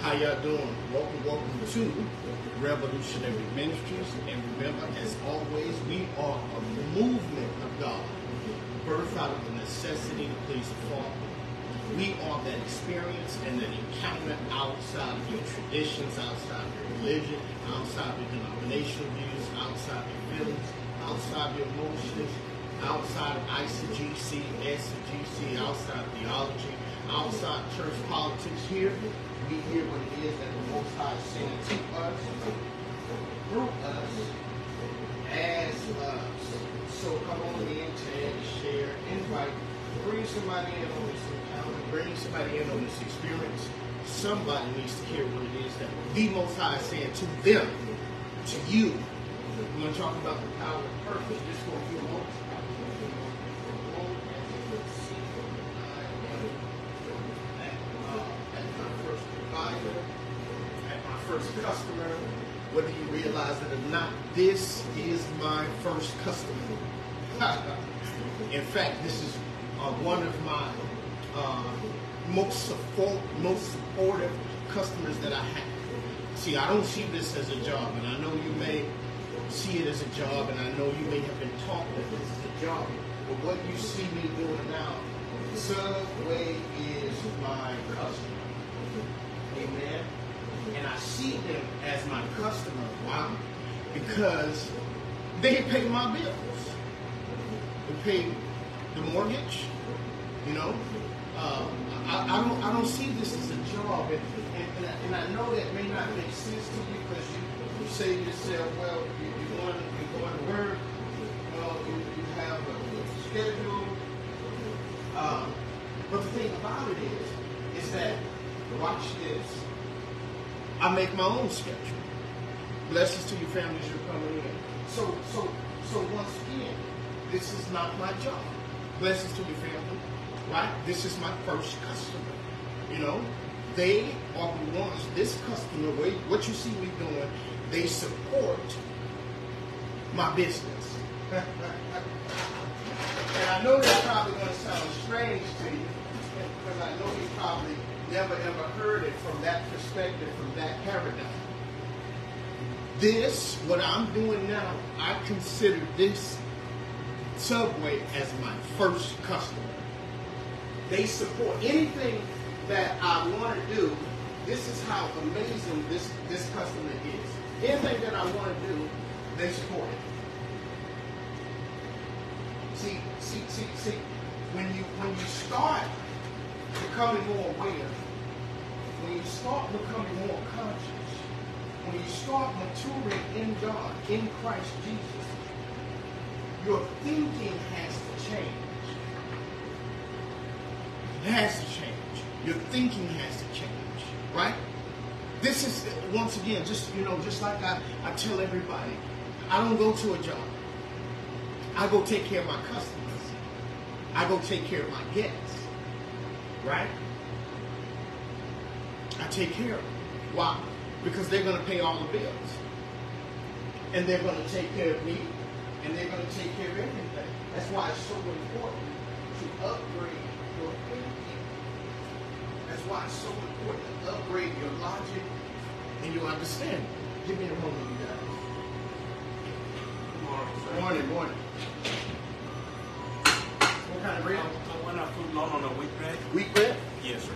How y'all doing? Welcome to Revolutionary Ministries. And remember, as always, we are a movement of God, birthed out of the necessity to please the Father. We are that experience and that encounter outside of your traditions, outside of your religion, outside of your denominational views, outside of your feelings, outside of your emotions, outside of ICGC, SCGC, outside of theology, outside church politics. Here, we hear what it is that the Most High is saying to us, through us, as us. So come on in, tag, share, invite, bring somebody in on this encounter, bring somebody in on this experience. Somebody needs to hear what it is that the Most High is saying to them, to you. We're going to talk about the power of purpose just for a few moments. At my first customer, whether you realize it or not, this is my first customer. In fact, this is one of my most supportive customers that I have. See, I don't see this as a job, and I know you may see it as a job, and I know you may have been taught that this is a job. But what you see me doing now, Subway is my customer. Amen. And I see them as my customer. Why? Because they pay my bills. They pay the mortgage. You know, I don't see this as a job, and I know that may not make sense to you because you say to yourself, well, you're going to work. Well, you have a schedule. But the thing about it is that, watch this, I make my own schedule. Blessings to your families you're coming in. So once again, this is not my job. Blessings to your family, right? This is my first customer. You know, they are the ones, this customer, what you see me doing, they support my business. And I know that's probably going to sound strange to you, because I know you probably never ever heard it from that perspective, from that paradigm. This, what I'm doing now, I consider this Subway as my first customer. They support anything that I want to do. This is how amazing this customer is. Anything that I want to do, they support it. See, when you start becoming more aware, when you start becoming more conscious, when you start maturing in God, in Christ Jesus, your thinking has to change. It has to change. Your thinking has to change, right? This is, once again, just like I tell everybody, I don't go to a job. I go take care of my customers. I go take care of my guests, right? I take care of them. Why? Because they're going to pay all the bills. And they're going to take care of me. And they're going to take care of everything. That's why it's so important to upgrade your thinking. That's why it's so important to upgrade your logic and your understanding. Give me a moment, you guys. Morning. What kind of bread? I want our food long on a wheat bread. Wheat bread? Yes, sir.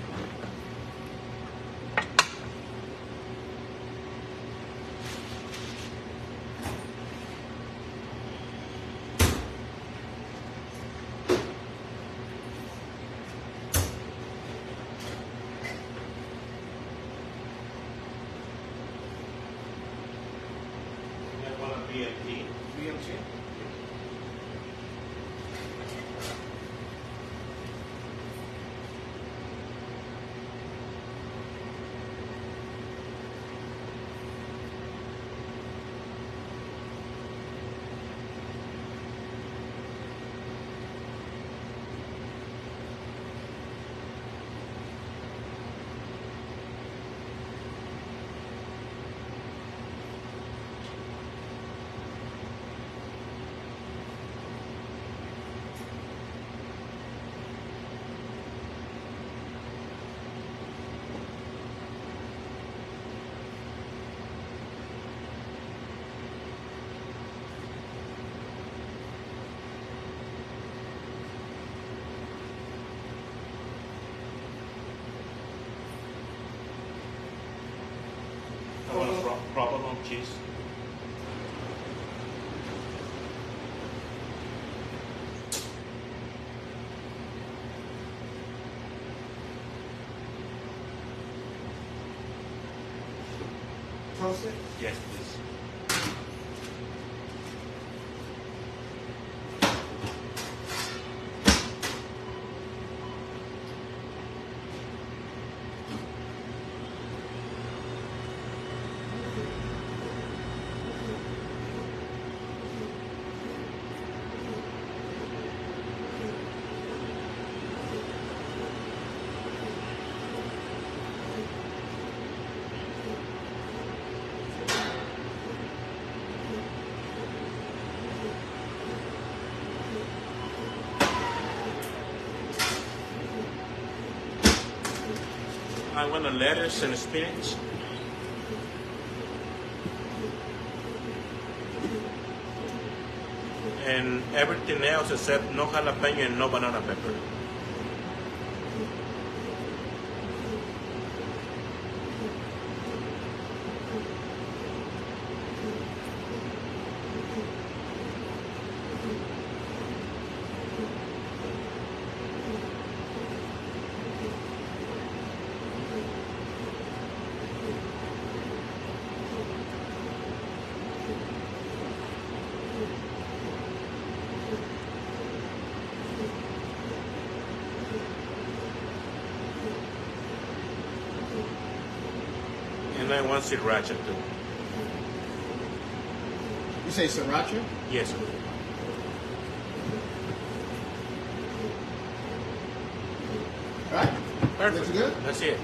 I want a BMT. BMT? provolone cheese. Toast it? Yes, please. I want a lettuce and spinach. And everything else except no jalapeno and no banana pepper. And I want sriracha too. You say sriracha? Yes, sir. All right. Perfect. Looks good? That's it.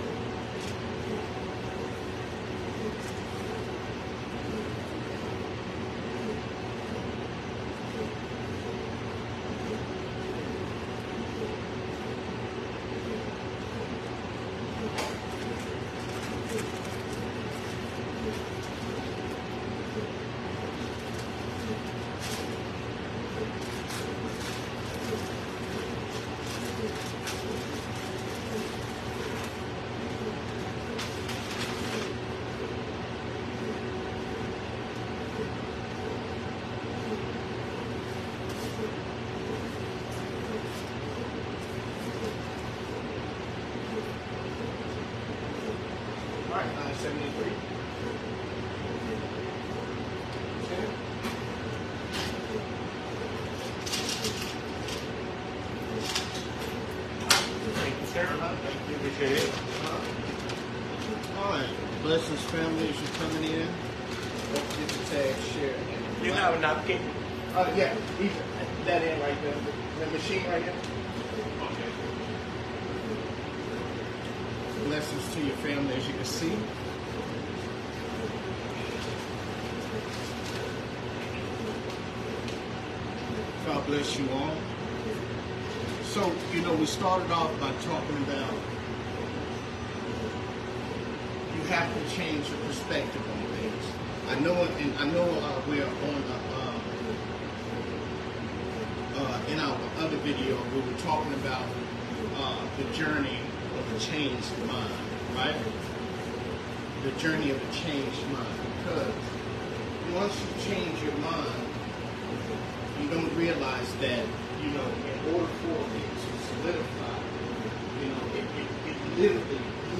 All right, 973. Okay. Thank you, sir. Thank you. Appreciate it. All right. Blessings, family, as you're coming in. Don't forget to tag, share, and You have a napkin? yeah, that in right there. The machine right there. Okay. Blessings to your family, as you can see. God bless you all. So, we started off by talking about you have to change your perspective on things. I know we're on in our other video, we were talking about the journey of a changed mind, right? The journey of a changed mind. Because once you change your mind, you don't realize that, in order for it to solidify, it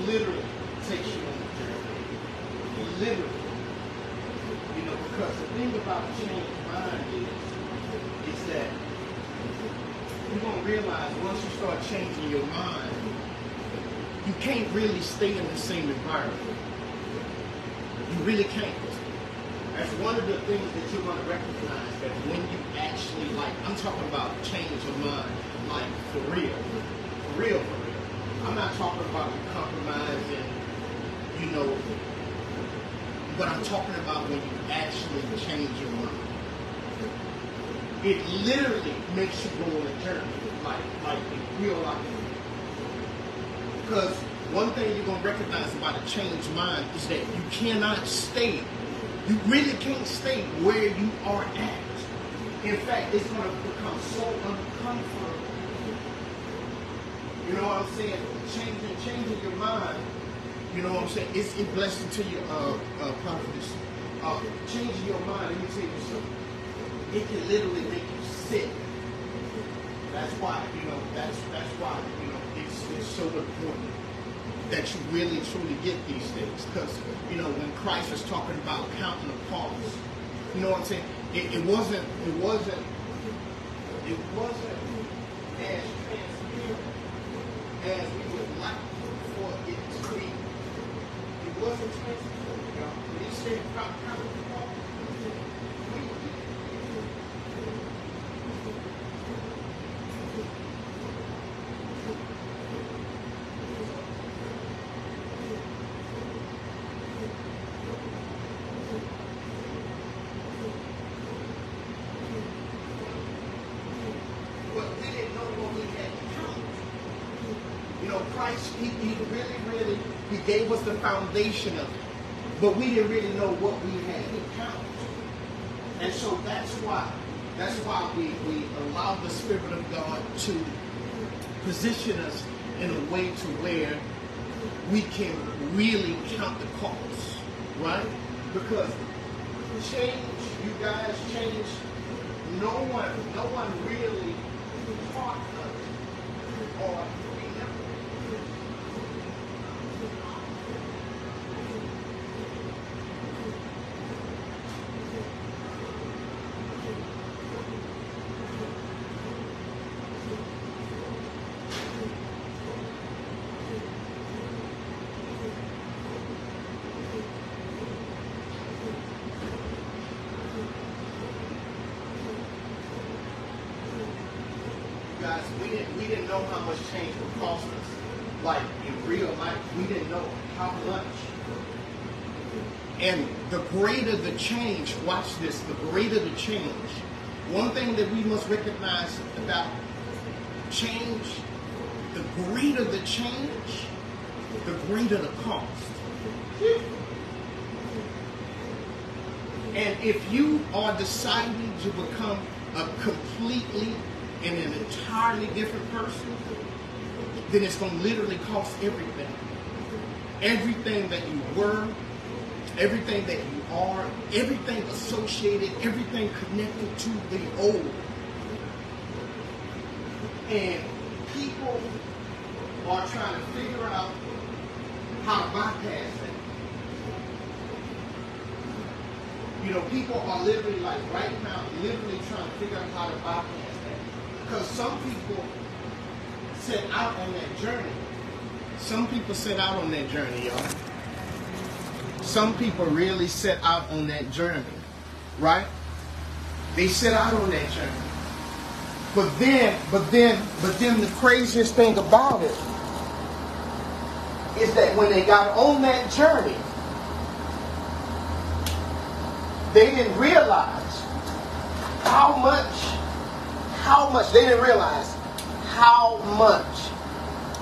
literally takes you on the journey. Literally. Because the thing about changed mind is that you're going to realize once you start changing your mind, you can't really stay in the same environment. You really can't. That's one of the things that you're going to recognize, that when you actually, I'm talking about change of mind, for real. For real. I'm not talking about you compromising, but I'm talking about when you actually change your mind. It literally makes you go on a journey, like in real life. Because one thing you're going to recognize about a changed mind is that you cannot stay. You really can't stay where you are at. In fact, it's going to become so uncomfortable. You know what I'm saying? Changing your mind You know what I'm saying? It's a blessing to you, prophetess. Changing your mind, let me tell you something. It can literally make you sick. That's why, that's why, it's so important that you really truly get these things. Because, when Christ was talking about counting the cost, you know what I'm saying? It wasn't as transparent as we would like for it to be. It wasn't transparent, y'all. When he said counting the cost, Christ, he really, he gave us the foundation of it. But we didn't really know what we had to count. And so that's why we allow the Spirit of God to position us in a way to where we can really count the costs, right? Because change, you guys, change, no one really taught us or guys, we didn't know how much change would cost us. Like in real life, we didn't know how much. And the greater the change, watch this, the greater the change. One thing that we must recognize about change, the greater the change, the greater the cost. And if you are deciding to become a completely and an entirely different person, then it's going to literally cost everything. Everything that you were, everything that you are, everything associated, everything connected to the old. And people are trying to figure out how to bypass that. People are literally, like right now, literally trying to figure out how to bypass that. Because some people set out on that journey. Some people set out on that journey, y'all. Some people really set out on that journey, right? They set out on that journey. But then the craziest thing about it is that when they got on that journey, they didn't realize how much they didn't realize how much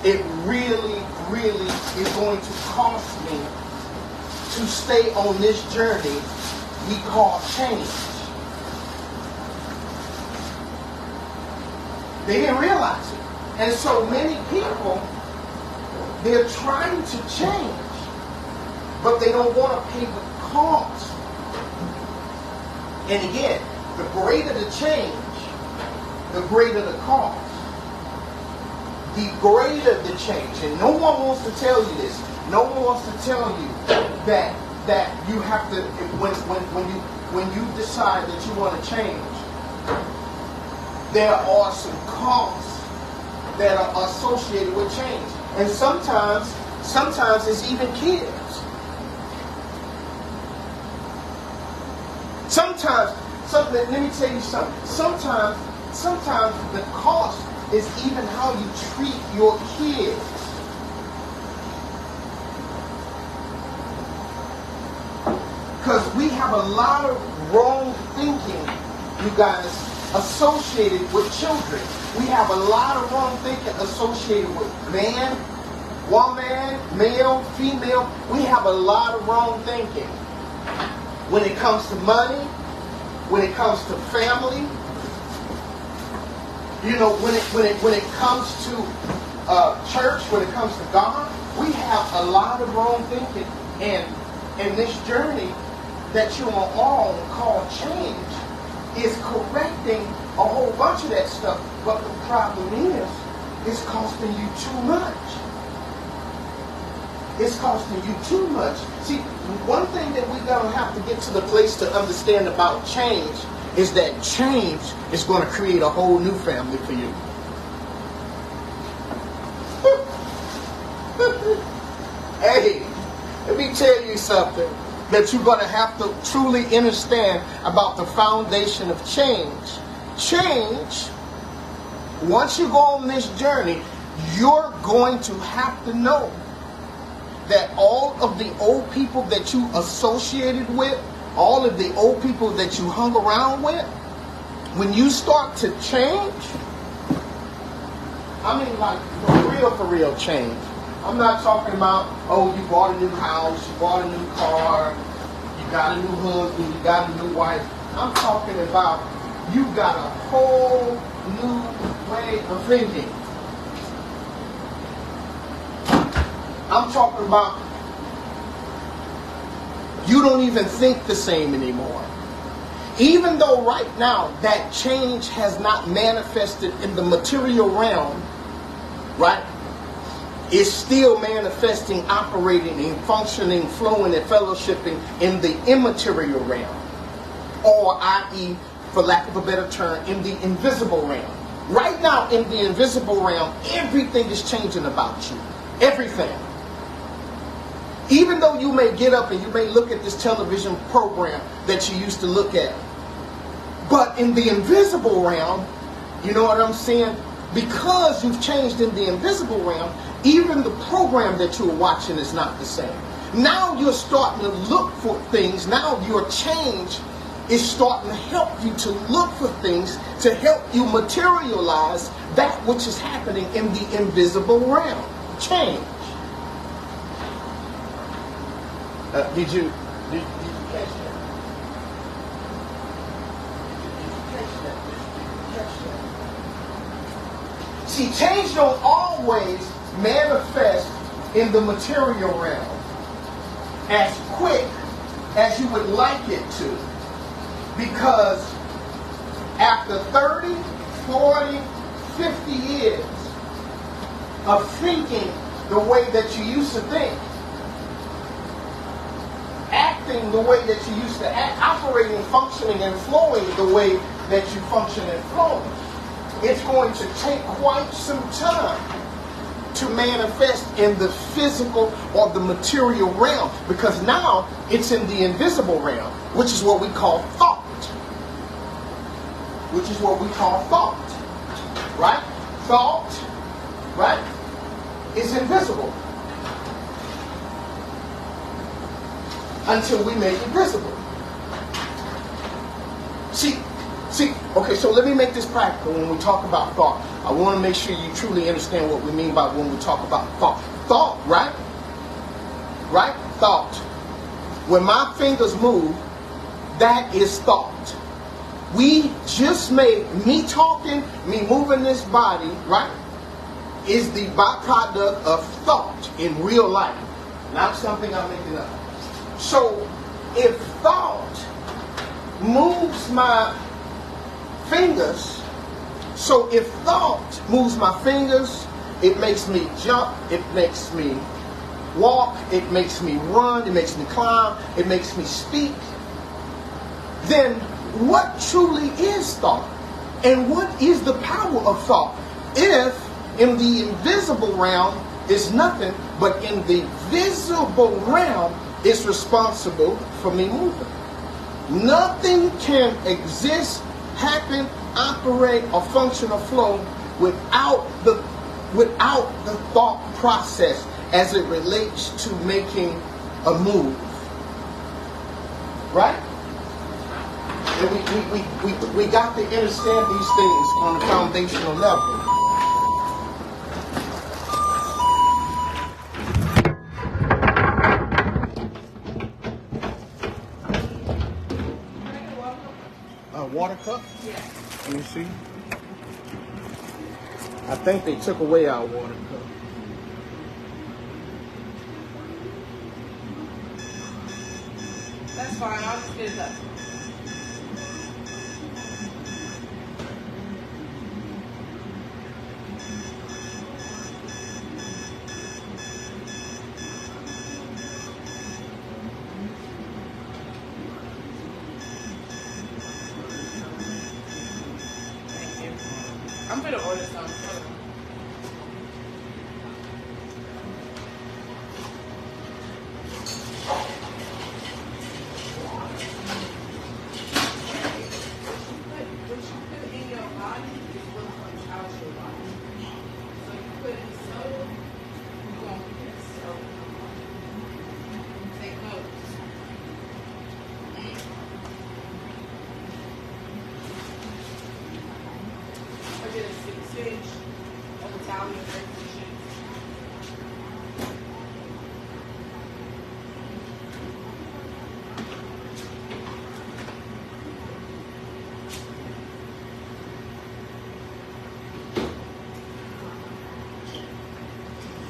it really is going to cost me to stay on this journey we call change. They didn't realize it. And so many people, they're trying to change, but they don't want to pay the cost. And again, the greater the change, the greater the cost. The greater the change. And no one wants to tell you this. No one wants to tell you that you have to, when you decide that you want to change, there are some costs that are associated with change. And sometimes it's even kids. Let me tell you something. Sometimes the cost is even how you treat your kids. Because we have a lot of wrong thinking, you guys, associated with children. We have a lot of wrong thinking associated with man, woman, male, female. We have a lot of wrong thinking. When it comes to money, when it comes to family, when it comes to church, when it comes to God, we have a lot of wrong thinking. And this journey that you're on called change is correcting a whole bunch of that stuff. But the problem is, it's costing you too much. It's costing you too much. See, one thing that we're going to have to get to the place to understand about change is that change is going to create a whole new family for you. Hey, let me tell you something that you're going to have to truly understand about the foundation of change. Change, once you go on this journey, you're going to have to know that all of the old people that you associated with, all of the old people that you hung around with, when you start to change, I mean like for real change. I'm not talking about, oh, you bought a new house, you bought a new car, you got a new husband, you got a new wife. I'm talking about you got a whole new way of thinking. I'm talking about you don't even think the same anymore. Even though right now that change has not manifested in the material realm, right? It's still manifesting, operating, and functioning, flowing, and fellowshipping in the immaterial realm. Or, i.e., for lack of a better term, in the invisible realm. Right now, in the invisible realm, everything is changing about you. Everything. Even though you may get up and you may look at this television program that you used to look at. But in the invisible realm, you know what I'm saying? Because you've changed in the invisible realm, even the program that you're watching is not the same. Now you're starting to look for things. Now your change is starting to help you to look for things to help you materialize that which is happening in the invisible realm. Change. Did you catch that? Did you catch that? See, change don't always manifest in the material realm as quick as you would like it to. Because after 30, 40, 50 years of thinking the way that you used to think, acting the way that you used to act, operating, functioning, and flowing the way that you function and flow, it's going to take quite some time to manifest in the physical or the material realm, because now it's in the invisible realm, which is what we call thought. Right? Thought, right, is invisible until we make it visible. See, okay, so let me make this practical when we talk about thought. I want to make sure you truly understand what we mean by when we talk about thought. Thought, right? Right? Thought. When my fingers move, that is thought. We just made me talking, me moving this body, right, is the byproduct of thought in real life, not something I'm making up. So if thought moves my fingers, it makes me jump, it makes me walk, it makes me run, it makes me climb, it makes me speak, then what truly is thought? And what is the power of thought? If in the invisible realm is nothing, but in the visible realm is responsible for me moving. Nothing can exist, happen, operate, or function or flow without the thought process as it relates to making a move. Right? And we got to understand these things on a foundational level. Water cup? Yeah. Let me see. I think they took away our water cup. fine. I'll just get it done. Thank you. I'm gonna order some. I get a 6-inch of Italian breakfast chips.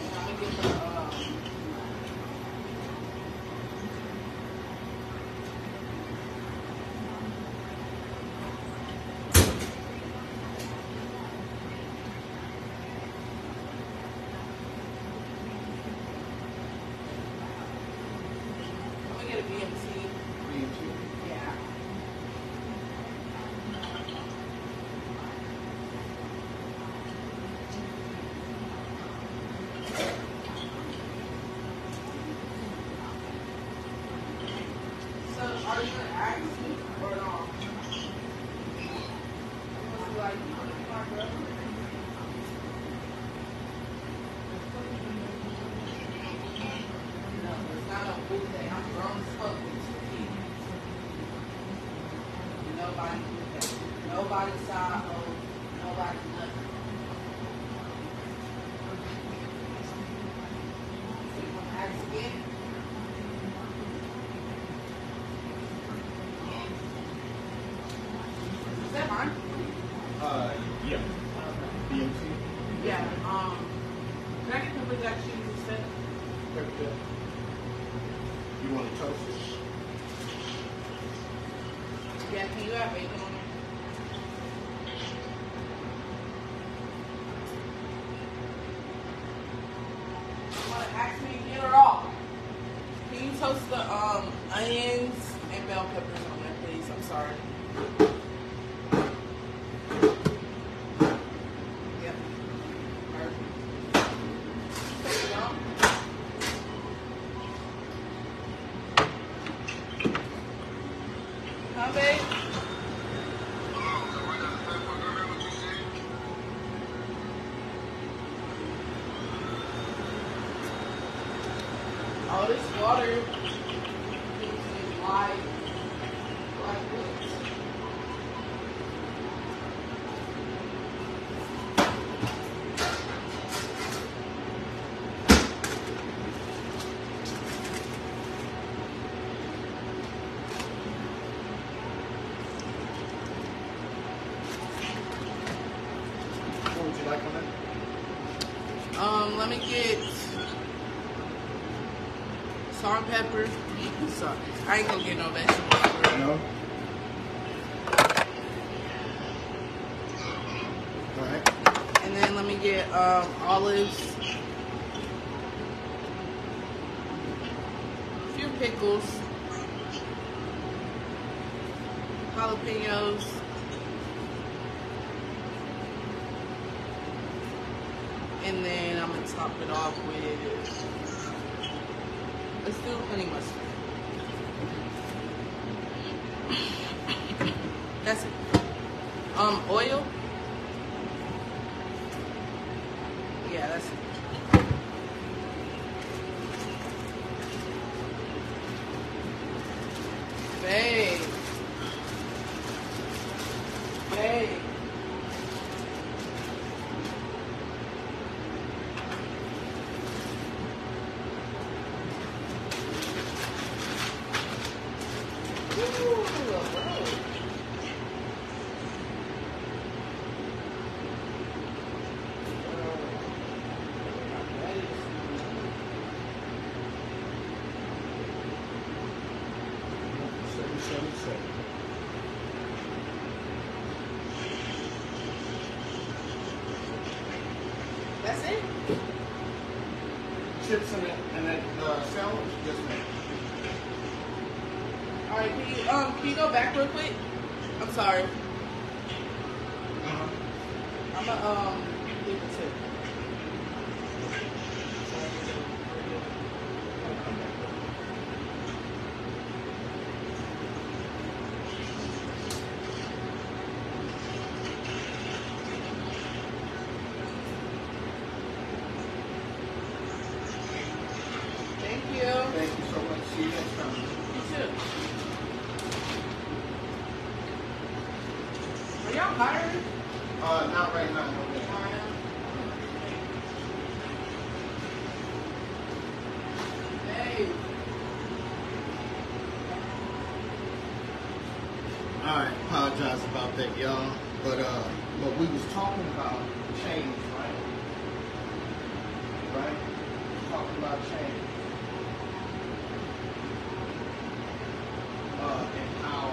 And I'm gonna get her I'm gonna get a BMT. Yeah. So, are you gonna ask me or not? Was like, you wanna be my brother? No, it's not a boo thing. I'm grown as fuck with two kids. Nobody boo thing. Nobody side hoe. Nobody nothing. So you wanna ask again? Is that mine? Yeah. BMT. Yeah. Can I get the black cheese instead? You want to toast it? Yeah, can you have bacon on it? You want to ask me again or all? Can you toast the onions and bell peppers on there, please? I'm sorry. Yep. Perfect. There you go. Huh, babe? All this water is like this. What would you like on that? Let me get salt and pepper. Sorry. I ain't gonna get no vegetables. No. All right. And then let me get olives, a few pickles, jalapenos, and then I'm gonna top it off with, let's do honey mustard. That's it. Oil. Yeah, that's it. Babe. Babe. chips and that sandwich? Yes, ma'am. All right, can you go back real quick? I'm sorry. I'm gonna leave it to. Thank you. Thank you so much. See you next time. You too. Are y'all hiring? Not right now. No, ma'am. Hey. All right, apologize about that, y'all. But we was talking about change, right? Right? Talking about change. And how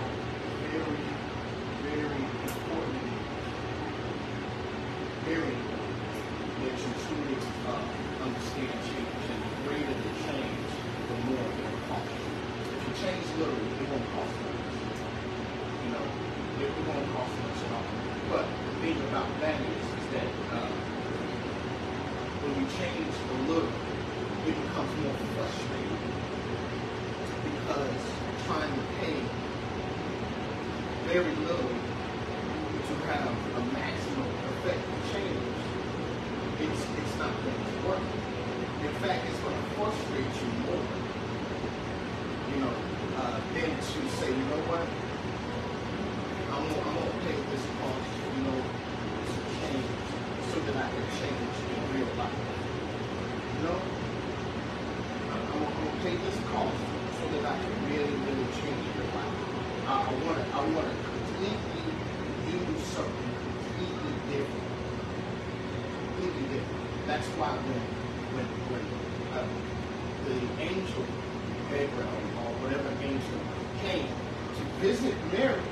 very, very important, very important that you truly understand change. And the greater the change, the more it will cost. If you change little, it won't cost much. You know, it won't cost much at all. But the thing about that is that when you change a little, it becomes more frustrating because trying to pay very little to have a maximum effective change, it's not going to work. In fact, it's going to frustrate you more, you know, than to say, you know what, I'm going to pay this cost, you know, to change so that I can change in real life. You know, I'm going to pay this cost so that I can really, really change your life. I want to completely do something completely different. Completely different. That's why when the angel Gabriel or whatever angel came to visit Mary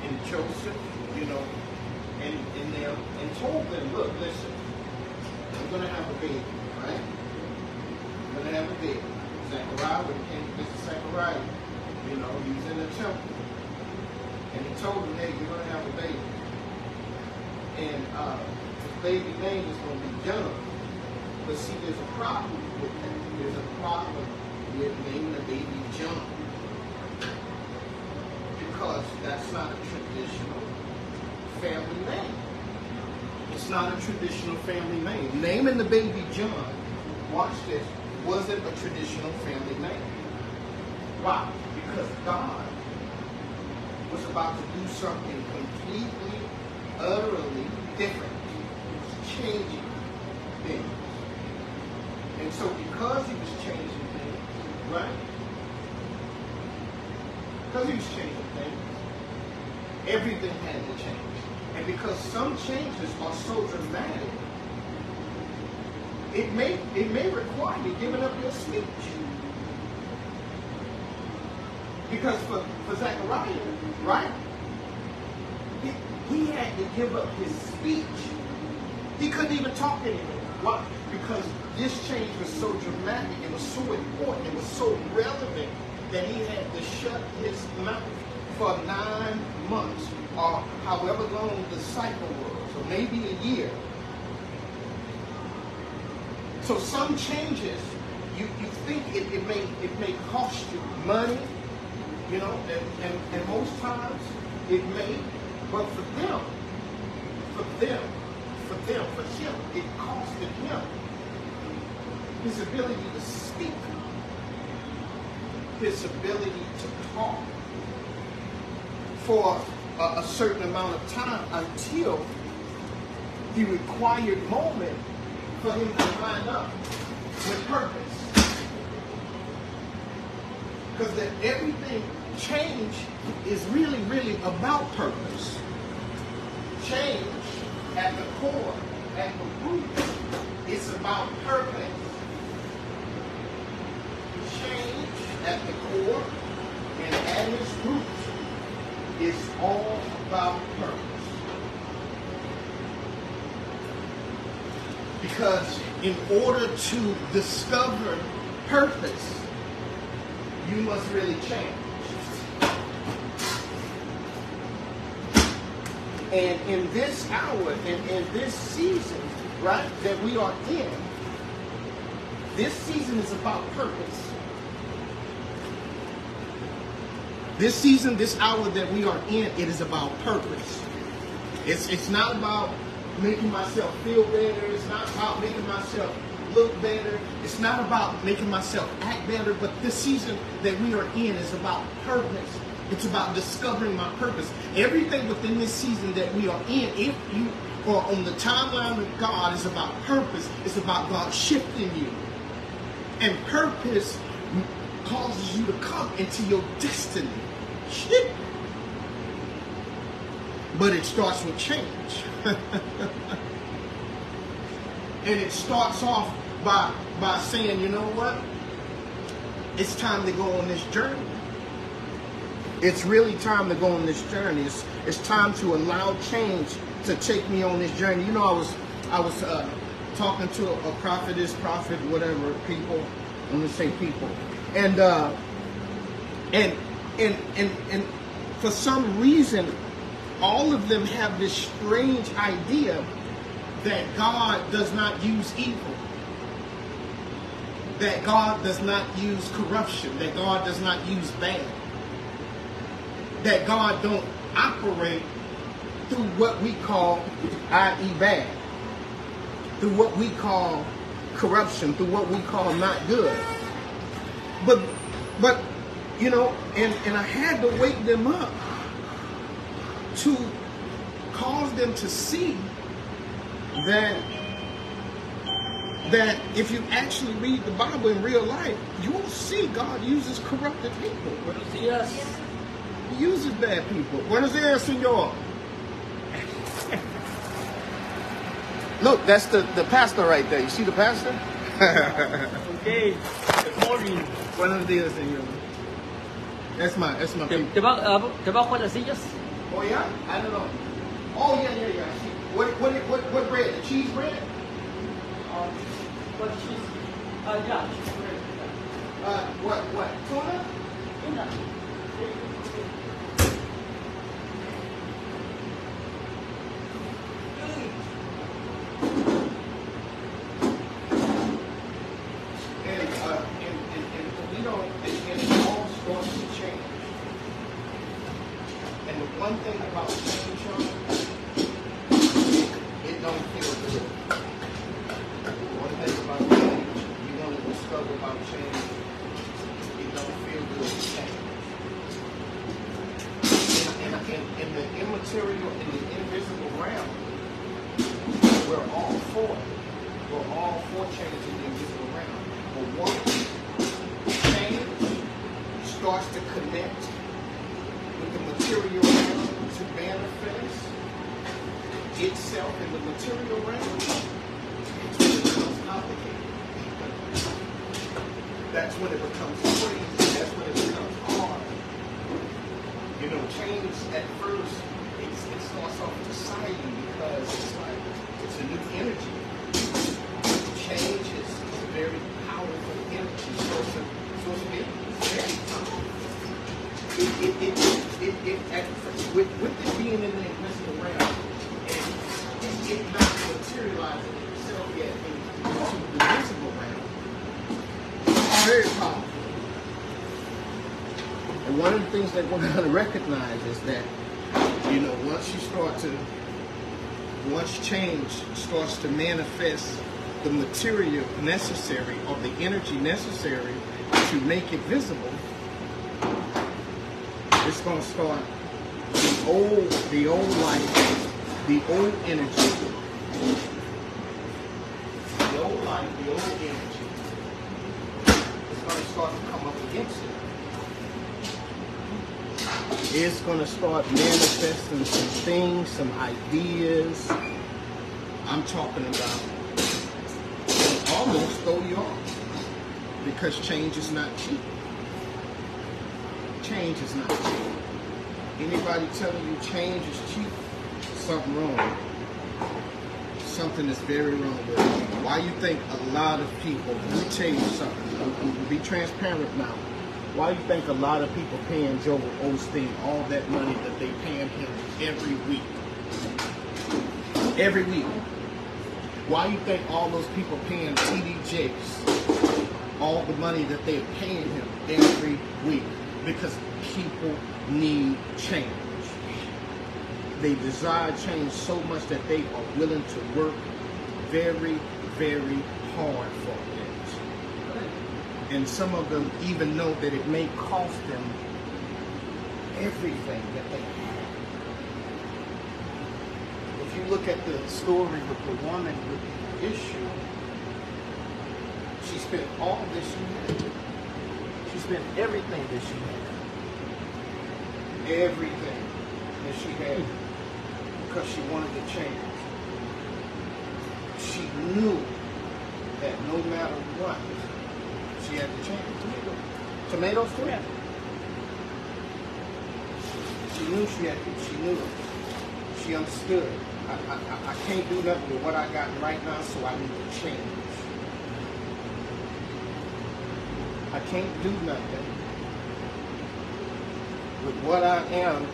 and Joseph, you know, and them and told them, look, listen, I'm gonna have a baby, right? I'm gonna have a baby. Zechariah, when he came to visit Zechariah, you know, he was in the temple. And he told him, hey, you're going to have a baby. And the baby name is going to be John. But see, there's a problem with that. There's a problem with naming the baby John. Because that's not a traditional family name. It's not a traditional family name. Naming the baby John, watch this, wasn't a traditional family name. Why? Because God was about to do something completely, utterly different. He was changing things. And so because he was changing things, right? Because he was changing things, everything had to change. And because some changes are so dramatic, it may require you giving up your speech. Because for Zechariah, right, he had to give up his speech. He couldn't even talk anymore. Why? Because this change was so dramatic, it was so important, it was so relevant that he had to shut his mouth for 9 months, or however long the cycle was, or maybe a year. So some changes, you think it may cost you money, you know, and most times it may, but for him, it costed him his ability to speak, his ability to talk for a certain amount of time until the required moment for him to line up with purpose. Because that everything, change is really, really about purpose. Change at the core, at the root, it's about purpose. Change at the core and at its root is all about purpose. Because in order to discover purpose, you must really change. And in this hour, in this season, right, that we are in, this season is about purpose. This season, this hour that we are in, it is about purpose. It's not about making myself feel better. It's not about making myself look better. It's not about making myself act better. But this season that we are in is about purpose. It's about discovering my purpose. Everything within this season that we are in, if you are on the timeline of God, is about purpose. It's about God shifting you. And purpose causes you to come into your destiny. Shit. But it starts with change. And it starts off by saying, you know what? It's time to go on this journey. It's really time to go on this journey. It's time to allow change to take me on this journey. You know, I was talking to a prophet, whatever, people. I'm gonna say people. And for some reason, all of them have this strange idea that God does not use evil, that God does not use corruption, that God does not use bad, that God don't operate through what we call, i.e. bad, through what we call corruption, through what we call not good. But you know, and I had to wake them up to cause them to see that if you actually read the Bible in real life, you will see God uses corrupted people. Yes. He uses bad people. Buenos dias, senor. Look, that's the pastor right there. You see the pastor? Okay. Good morning. Buenos dias, senor. That's my people. ¿Te bajo las sillas? Oh yeah? I don't know. Oh yeah. What bread? The cheese bread? What cheese? Yeah, cheese bread. What? Tuna? Tuna. And we don't, and it all starts to change. And the one thing about change, y'all, it don't feel good. One thing about change, you want to discover about change, it don't feel good to change. In the immaterial, in the invisible realm, we're all for it. We're all for change in the invisible realm. But once change starts to connect with the material realm to manifest itself in the material realm, it's when it becomes complicated. That's when it becomes crazy. That's when it becomes hard. You know, change at first, it starts off exciting because it's like, it's a new energy. Change is a very powerful energy. So it's very powerful. With it being in the invisible realm and it not materializing itself yet into the visible realm, it's very powerful. And one of the things that we're going to recognize is that, you know, once change starts to manifest the material necessary or the energy necessary to make it visible, it's going to start the old life, the old energy, the old life, the old energy. It's going to start to come up against it. It's going to start manifesting some things, some ideas. I'm talking about almost throw you off because change is not cheap. Change is not cheap. Anybody telling you change is cheap, something wrong. something that's very wrong with it. Why you think a lot of people, let me tell you something, be transparent now. Why you think a lot of people paying Joel Osteen all that money that they paying him every week? Every week. Why you think all those people paying T.D. Jakes all the money that they're paying him every week? Because people need change. They desire change so much that they are willing to work very, very hard for it. And some of them even know that it may cost them everything that they have. If you look at the story with the woman with the issue, she spent all that she had. She spent everything that she had. Everything that she had. Because she wanted to change. She knew that no matter what, she had to change. Tomatoes too? Yeah. She knew she had to. She knew it. She understood. I can't do nothing with what I got right now, so I need to change. I can't do nothing with what I am,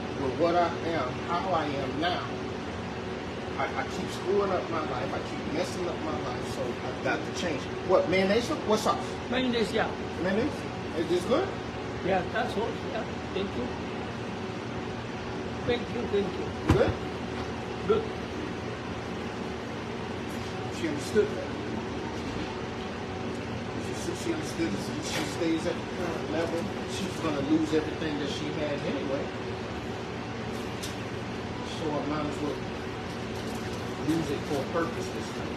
how I am now. I keep screwing up my life. I keep messing up my life, so I've got to change. What, mayonnaise? What sauce? Mayonnaise, yeah. Mayonnaise? Is this good? Yeah, that's all. Yeah. Thank you. Thank you, thank you. Good? Good. She understood that. She understood that if she stays at the current level, she's going to lose everything that she had anyway. So I might as well use it for a purpose this time.